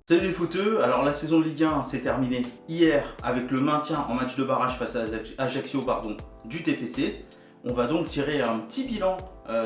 Salut les footeux, alors la saison de Ligue 1 s'est terminée hier avec le maintien en match de barrage face à Ajaccio du TFC. On va donc tirer un petit bilan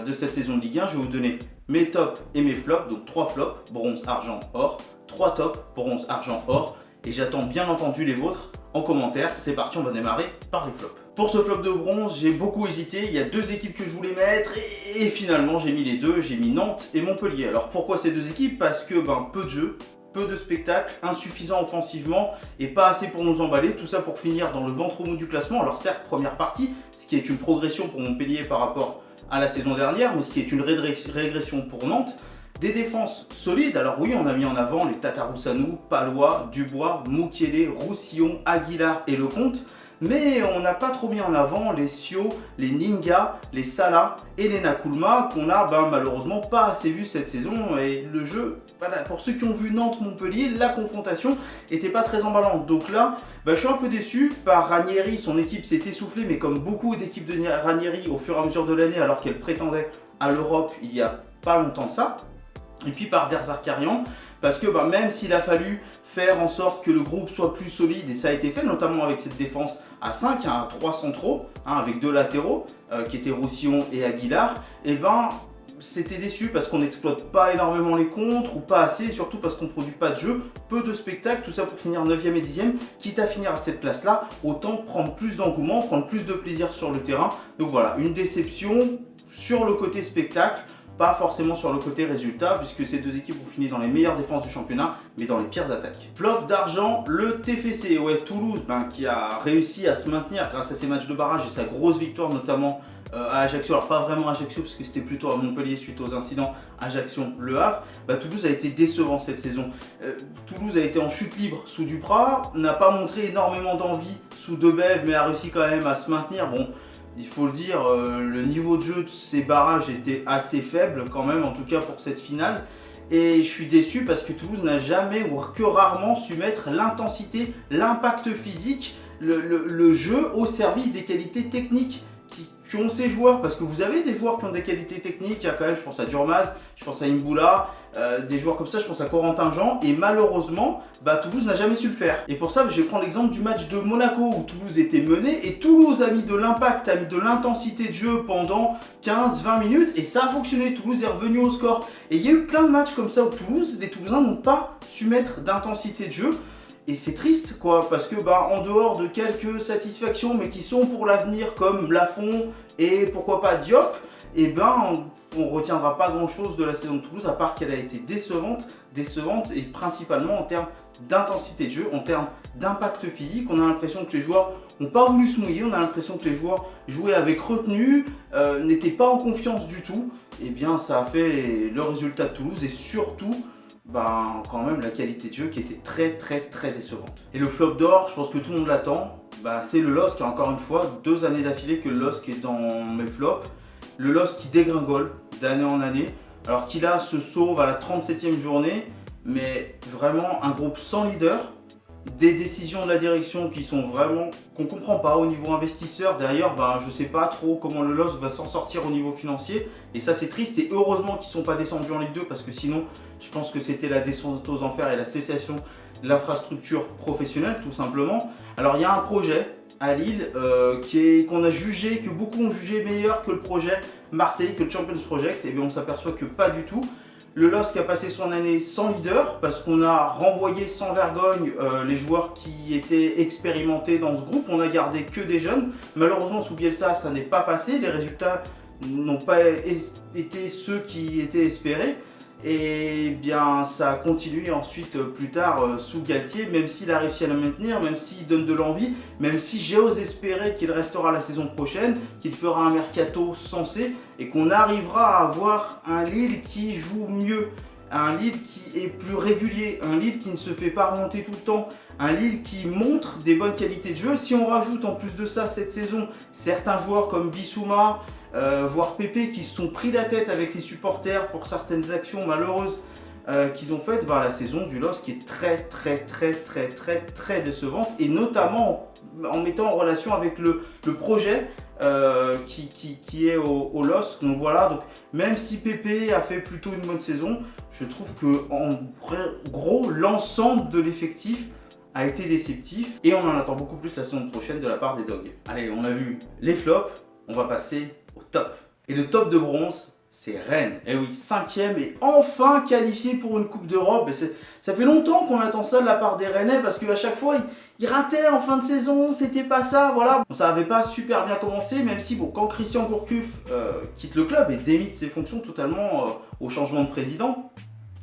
de cette saison de Ligue 1. Je vais vous donner mes tops et mes flops, donc 3 flops, bronze, argent, or, 3 tops, bronze, argent, or, et j'attends bien entendu les vôtres en commentaire. C'est parti, on va démarrer par les flops. Pour ce flop de bronze, j'ai beaucoup hésité, il y a deux équipes que je voulais mettre et finalement j'ai mis les deux, j'ai mis Nantes et Montpellier. Alors pourquoi ces deux équipes? Parce que peu de jeux, peu de spectacles, insuffisant offensivement et pas assez pour nous emballer, tout ça pour finir dans le ventre mou du classement. Alors certes, première partie, ce qui est une progression pour Montpellier par rapport à la saison dernière, mais ce qui est une régression pour Nantes. Des défenses solides, alors oui, on a mis en avant les Tatarusanu, Palois, Dubois, Mukiele, Roussillon, Aguilar et Lecomte, mais on n'a pas trop mis en avant les Sio, les Ninga, les Salah et les Nakulma qu'on a malheureusement pas assez vu cette saison. Et le jeu, voilà, pour ceux qui ont vu Nantes-Montpellier, la confrontation était pas très emballante. Donc là, je suis un peu déçu par Ranieri, son équipe s'est essoufflée, mais comme beaucoup d'équipes de Ranieri au fur et à mesure de l'année, alors qu'elle prétendait à l'Europe il y a pas longtemps de ça. Et puis par Der Zakarian, parce que même s'il a fallu faire en sorte que le groupe soit plus solide, et ça a été fait notamment avec cette défense à 5, à 3 centraux, avec 2 latéraux, qui étaient Roussillon et Aguilar, c'était déçu parce qu'on n'exploite pas énormément les contres ou pas assez, et surtout parce qu'on ne produit pas de jeu, peu de spectacles, tout ça pour finir 9e et 10e, quitte à finir à cette place-là, autant prendre plus d'engouement, prendre plus de plaisir sur le terrain. Donc voilà, une déception sur le côté spectacle, pas forcément sur le côté résultat, puisque ces deux équipes ont fini dans les meilleures défenses du championnat, mais dans les pires attaques. Flop d'argent, le TFC, Toulouse, qui a réussi à se maintenir grâce à ses matchs de barrage et sa grosse victoire notamment à Ajaccio, alors pas vraiment Ajaccio, parce que c'était plutôt à Montpellier suite aux incidents Ajaccio-Le Havre. Toulouse a été décevant cette saison. Toulouse a été en chute libre sous Duprat, n'a pas montré énormément d'envie sous Debève, mais a réussi quand même à se maintenir. Bon, il faut le dire, le niveau de jeu de ces barrages était assez faible quand même, en tout cas pour cette finale. Et je suis déçu parce que Toulouse n'a jamais ou que rarement su mettre l'intensité, l'impact physique, le jeu au service des qualités techniques qui ont ces joueurs. Parce que vous avez des joueurs qui ont des qualités techniques, il y a quand même, je pense à Durmaz, je pense à Imboula, des joueurs comme ça, je pense à Corentin Jean, et malheureusement, Toulouse n'a jamais su le faire. Et pour ça, je vais prendre l'exemple du match de Monaco où Toulouse était mené, et Toulouse a mis de l'impact, a mis de l'intensité de jeu pendant 15-20 minutes, et ça a fonctionné. Toulouse est revenu au score. Et il y a eu plein de matchs comme ça où les Toulousains n'ont pas su mettre d'intensité de jeu. Et c'est triste parce que en dehors de quelques satisfactions mais qui sont pour l'avenir comme Lafont et pourquoi pas Diop, on retiendra pas grand chose de la saison de Toulouse à part qu'elle a été décevante et principalement en termes d'intensité de jeu, en termes d'impact physique. On a l'impression que les joueurs n'ont pas voulu se mouiller, on a l'impression que les joueurs jouaient avec retenue, n'étaient pas en confiance du tout. Ça a fait le résultat de Toulouse et surtout quand même la qualité de jeu qui était très décevante. Et le flop d'or, je pense que tout le monde l'attend, c'est le LOSC qui a encore une fois 2 années d'affilée que le LOSC est dans mes flops. Le LOSC qui dégringole d'année en année, alors qu'il se sauve à la 37e journée, mais vraiment un groupe sans leader, des décisions de la direction qu'on comprend pas au niveau investisseur. D'ailleurs, je sais pas trop comment le LOSC va s'en sortir au niveau financier, et ça c'est triste. Et heureusement qu'ils sont pas descendus en Ligue 2, parce que sinon je pense que c'était la descente aux enfers et la cessation de l'infrastructure professionnelle tout simplement. Alors il y a un projet à Lille qu'on a jugé, que beaucoup ont jugé meilleur que le projet Marseille, que le Champions Project. Et bien on s'aperçoit que pas du tout. Le LOSC a passé son année sans leader parce qu'on a renvoyé sans vergogne les joueurs qui étaient expérimentés dans ce groupe. On a gardé que des jeunes. Malheureusement sous Bielsa ça n'est pas passé, les résultats n'ont pas été ceux qui étaient espérés. Et ça a continué ensuite plus tard sous Galtier, même s'il a réussi à la maintenir, même s'il donne de l'envie, même si j'ose espérer qu'il restera la saison prochaine, qu'il fera un mercato sensé et qu'on arrivera à avoir un Lille qui joue mieux, un Lille qui est plus régulier, un Lille qui ne se fait pas remonter tout le temps, un Lille qui montre des bonnes qualités de jeu. Si on rajoute en plus de ça cette saison certains joueurs comme Bissouma, voire Pépé qui se sont pris la tête avec les supporters pour certaines actions malheureuses qu'ils ont faite, la saison du LOSC qui est très décevante, et notamment en mettant en relation avec le projet qui est au LOSC. Donc voilà, donc même si Pépé a fait plutôt une bonne saison, je trouve que en gros l'ensemble de l'effectif a été déceptif, et on en attend beaucoup plus la saison prochaine de la part des Dogs. Allez, on a vu les flops, on va passer au top. Et le top de bronze, c'est Rennes. Et oui, 5e et enfin qualifié pour une Coupe d'Europe. Et ça fait longtemps qu'on attend ça de la part des Rennais, parce qu'à chaque fois, ils rataient en fin de saison, c'était pas ça, voilà. Bon, ça n'avait pas super bien commencé, même si, quand Christian Gourcuff quitte le club et démite ses fonctions totalement au changement de président,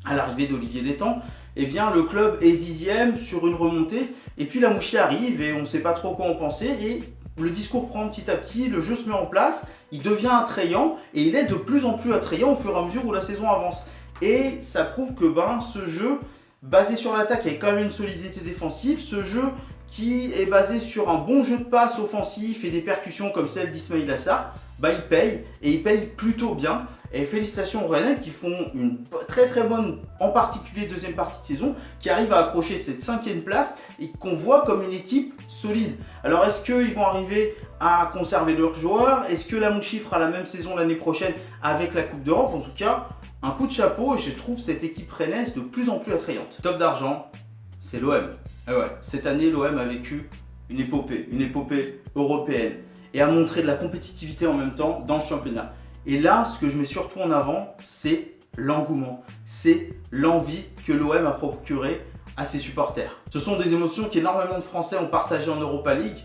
à l'arrivée d'Olivier Détang, eh bien le club est 10e sur une remontée, et puis la Mouchi arrive et on ne sait pas trop quoi en penser, et le discours prend petit à petit, le jeu se met en place, il devient attrayant, et il est de plus en plus attrayant au fur et à mesure où la saison avance. Et ça prouve que ce jeu, basé sur l'attaque avec quand même une solidité défensive, ce jeu qui est basé sur un bon jeu de passe offensif et des percussions comme celle d'Ismaïla Sarr, il paye, et il paye plutôt bien. Et félicitations aux Rennais qui font une très bonne, en particulier deuxième partie de saison, qui arrive à accrocher cette 5e place et qu'on voit comme une équipe solide. Alors est-ce qu'ils vont arriver à conserver leurs joueurs? Est-ce que la Mouchi fera la même saison l'année prochaine avec la Coupe d'Europe? En tout cas, un coup de chapeau, et je trouve cette équipe rennaise de plus en plus attrayante. Top d'argent, c'est l'OM. Et ouais, cette année, l'OM a vécu une épopée européenne, et a montré de la compétitivité en même temps dans le championnat. Et là, ce que je mets surtout en avant, c'est l'engouement, c'est l'envie que l'OM a procuré à ses supporters. Ce sont des émotions qu'énormément de Français ont partagées en Europa League,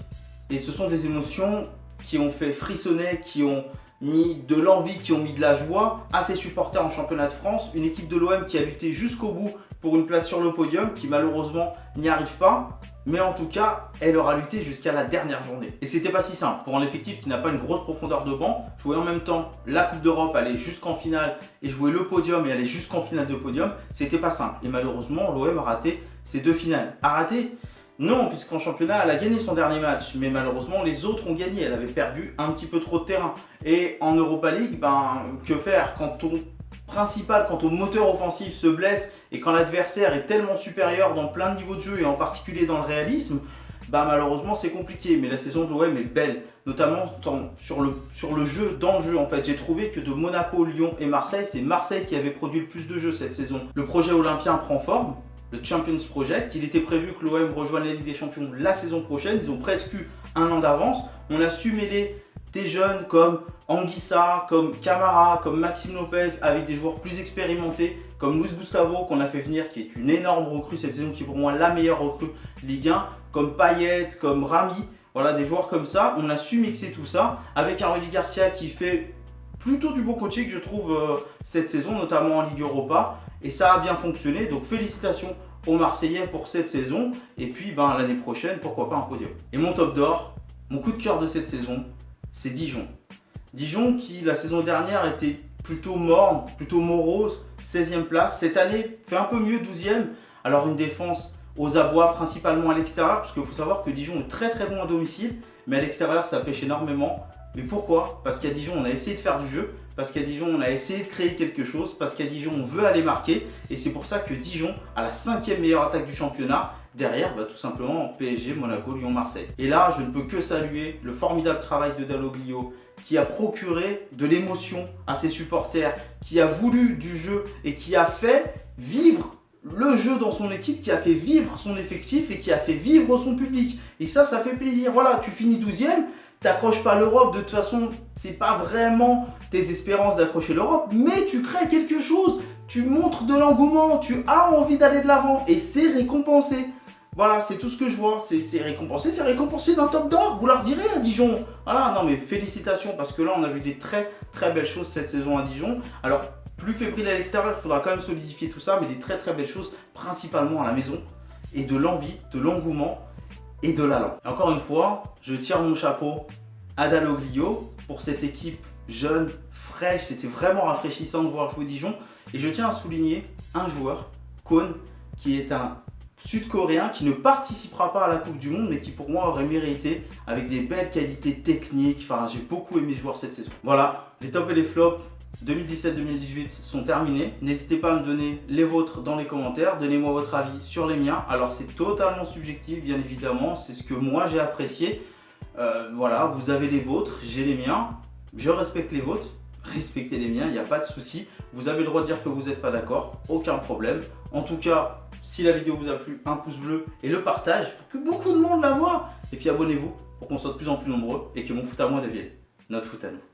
et ce sont des émotions qui ont fait frissonner, qui ont mis de l'envie, qui ont mis de la joie à ses supporters en championnat de France. Une équipe de l'OM qui a lutté jusqu'au bout pour une place sur le podium, qui malheureusement n'y arrive pas, mais en tout cas, elle aura lutté jusqu'à la dernière journée. Et c'était pas si simple. Pour un effectif qui n'a pas une grosse profondeur de banc, jouer en même temps la Coupe d'Europe, aller jusqu'en finale, et jouer le podium et aller jusqu'en finale de podium, c'était pas simple. Et malheureusement, l'OM a raté ses 2 finales. A raté? Non, puisqu'en championnat, elle a gagné son dernier match, mais malheureusement, les autres ont gagné. Elle avait perdu un petit peu trop de terrain. Et en Europa League, que faire quand ton moteur offensif se blesse, et quand l'adversaire est tellement supérieur dans plein de niveaux de jeu, et en particulier dans le réalisme, malheureusement c'est compliqué. Mais la saison de l'OM est belle, notamment sur le jeu, dans le jeu en fait. J'ai trouvé que de Monaco, Lyon et Marseille, c'est Marseille qui avait produit le plus de jeux cette saison. Le projet olympien prend forme, le Champions Project. Il était prévu que l'OM rejoigne la Ligue des Champions la saison prochaine, ils ont presque eu un an d'avance. On a su mêler des jeunes comme Anguissa, comme Camara, comme Maxime Lopez, avec des joueurs plus expérimentés comme Luis Gustavo qu'on a fait venir, qui est une énorme recrue cette saison, qui est pour moi la meilleure recrue Ligue 1, comme Payet, comme Rami, voilà, des joueurs comme ça. On a su mixer tout ça avec un Rudy Garcia qui fait plutôt du bon coaching, je trouve, cette saison, notamment en Ligue Europa, et ça a bien fonctionné. Donc félicitations aux Marseillais pour cette saison, et puis l'année prochaine, pourquoi pas un podium. Et mon top d'or, mon coup de cœur de cette saison, c'est Dijon. Dijon qui, la saison dernière, était plutôt morne, plutôt morose, 16e place. Cette année, fait un peu mieux, 12e. Alors une défense aux abois, principalement à l'extérieur, parce qu'il faut savoir que Dijon est très bon à domicile, mais à l'extérieur, ça pêche énormément. Mais pourquoi? Parce qu'à Dijon, on a essayé de faire du jeu, parce qu'à Dijon, on a essayé de créer quelque chose, parce qu'à Dijon, on veut aller marquer, et c'est pour ça que Dijon a la 5e meilleure attaque du championnat. Derrière, tout simplement PSG, Monaco, Lyon, Marseille. Et là, je ne peux que saluer le formidable travail de Dalloglio, qui a procuré de l'émotion à ses supporters, qui a voulu du jeu et qui a fait vivre le jeu dans son équipe, qui a fait vivre son effectif et qui a fait vivre son public. Et ça fait plaisir. Voilà, tu finis 12e, t'accroches pas l'Europe, de toute façon, c'est pas vraiment tes espérances d'accrocher l'Europe, mais tu crées quelque chose, tu montres de l'engouement, tu as envie d'aller de l'avant, et c'est récompensé. Voilà, c'est tout ce que je vois, c'est récompensé d'un top d'or, vous leur direz à Dijon. Voilà, non mais félicitations, parce que là on a vu des très belles choses cette saison à Dijon. Alors, plus fébrile à l'extérieur, il faudra quand même solidifier tout ça, mais des très belles choses, principalement à la maison, et de l'envie, de l'engouement et de l'allant. Et encore une fois, je tire mon chapeau à Dalloglio pour cette équipe jeune, fraîche. C'était vraiment rafraîchissant de voir jouer Dijon. Et je tiens à souligner un joueur, Kohn, qui est un Sud-Coréen qui ne participera pas à la Coupe du Monde, mais qui pour moi aurait mérité, avec des belles qualités techniques. Enfin, j'ai beaucoup aimé ce joueur cette saison. Voilà, les tops et les flops 2017-2018 sont terminés. N'hésitez pas à me donner les vôtres dans les commentaires. Donnez-moi votre avis sur les miens. Alors c'est totalement subjectif, bien évidemment. C'est ce que moi j'ai apprécié. Voilà, vous avez les vôtres, j'ai les miens. Je respecte les vôtres. Respectez les miens, il n'y a pas de souci. Vous avez le droit de dire que vous n'êtes pas d'accord, aucun problème. En tout cas, si la vidéo vous a plu, un pouce bleu et le partage pour que beaucoup de monde la voit. Et puis abonnez-vous pour qu'on soit de plus en plus nombreux et que mon foot à moi devienne notre foot à nous.